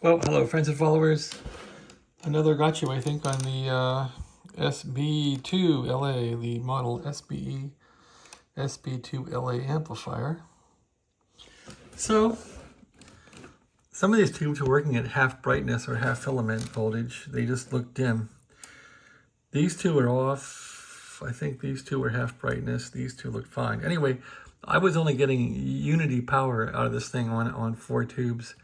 Well, hello friends and followers. Another gotcha, I think, on the SBE the model SBE SB2-LA amplifier. So, some of these tubes are working at half brightness or half filament voltage. They just look dim. These two are off. I think these two are half brightness. These two look fine. Anyway, I was only getting unity power out of this thing on 4 tubes.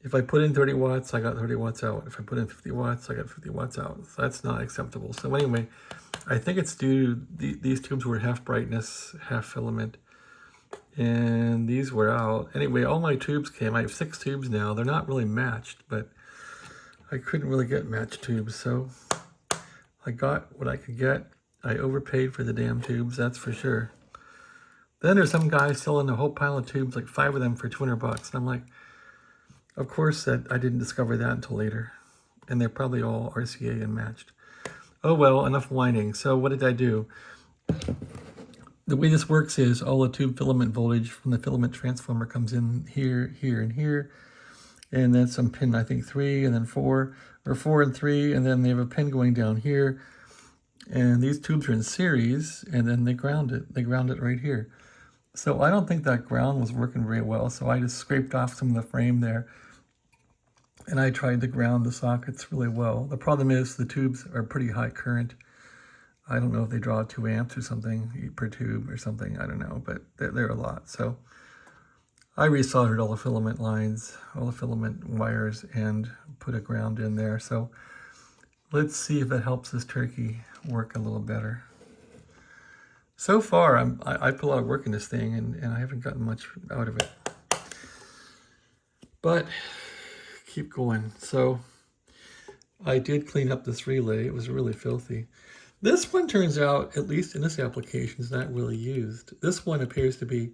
If I put in 30 watts, I got 30 watts out. If I put in 50 watts, I got 50 watts out. So that's not acceptable. So anyway, I think it's due to these tubes were half brightness, half filament. And these were out. Anyway, all my tubes came. I have 6 tubes now. They're not really matched, but I couldn't really get matched tubes. So I got what I could get. I overpaid for the damn tubes, that's for sure. Then there's some guy selling a whole pile of tubes, like 5 of them for 200 bucks. And I'm like, of course, that I didn't discover that until later. And they're probably all RCA and matched. Oh well, enough whining. So what did I do? The way this works is all the tube filament voltage from the filament transformer comes in here, here, and here. And then some pin, I think 3, and then 4, or 4 and 3, and then they have a pin going down here. And these tubes are in series, and then they ground it. They ground it right here. So I don't think that ground was working very well, so I just scraped off some of the frame there. And I tried to ground the sockets really well. The problem is the tubes are pretty high current. I don't know if they draw 2 amps or something per tube or something. I don't know, but they're a lot. So I resoldered all the filament lines, all the filament wires, and put a ground in there. So let's see if it helps this turkey work a little better. So far, I put a lot of work in this thing, and I haven't gotten much out of it. But keep going. So I did clean up this relay. It was really filthy. This one turns out, at least in this application, is not really used. This one appears to be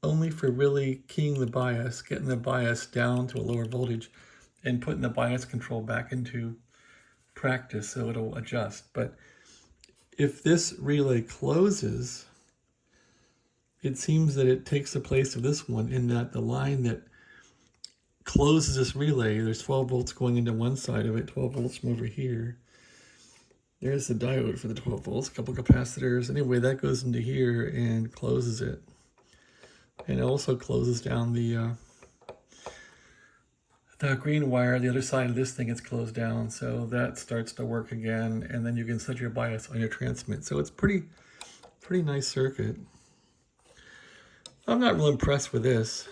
only for really keying the bias, getting the bias down to a lower voltage, and putting the bias control back into practice so it'll adjust. But if this relay closes, it seems that it takes the place of this one in that the line that closes this relay, there's 12 volts going into one side of it, 12 volts from over here. There's the diode for the 12 volts, a couple capacitors. Anyway, that goes into here and closes it. And it also closes down the green wire. The other side of this thing is closed down, so that starts to work again, and then you can set your bias on your transmit. So it's pretty nice circuit. I'm not real impressed with this.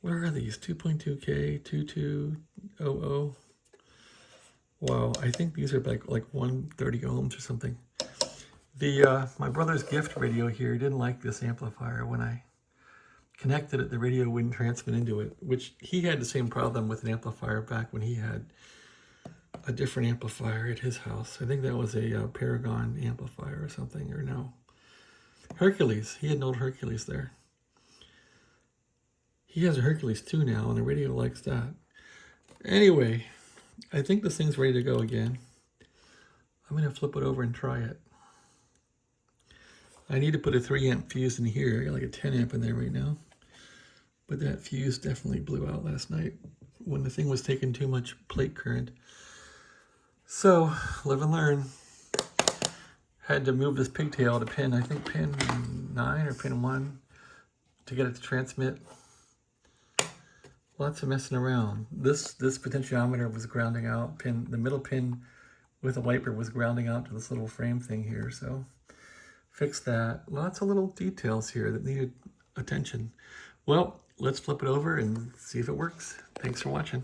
Where are these? 2.2K, 2200. Wow, I think these are like 130 ohms or something. My brother's gift radio here didn't like this amplifier. When I connected it, the radio wouldn't transmit into it, which he had the same problem with an amplifier back when he had a different amplifier at his house. I think that was a Paragon amplifier or something, or no. Hercules. He had an old Hercules there. He has a Hercules 2 now, and the radio likes that. Anyway, I think this thing's ready to go again. I'm going to flip it over and try it. I need to put a 3 amp fuse in here. I got like a 10 amp in there right now. But that fuse definitely blew out last night when the thing was taking too much plate current. So, live and learn. Had to move this pigtail to pin, I think pin 9 or pin 1 to get it to transmit. Lots of messing around. This potentiometer was grounding out. The middle pin with a wiper was grounding out to this little frame thing here. So fix that. Lots of little details here that needed attention. Well, let's flip it over and see if it works. Thanks for watching.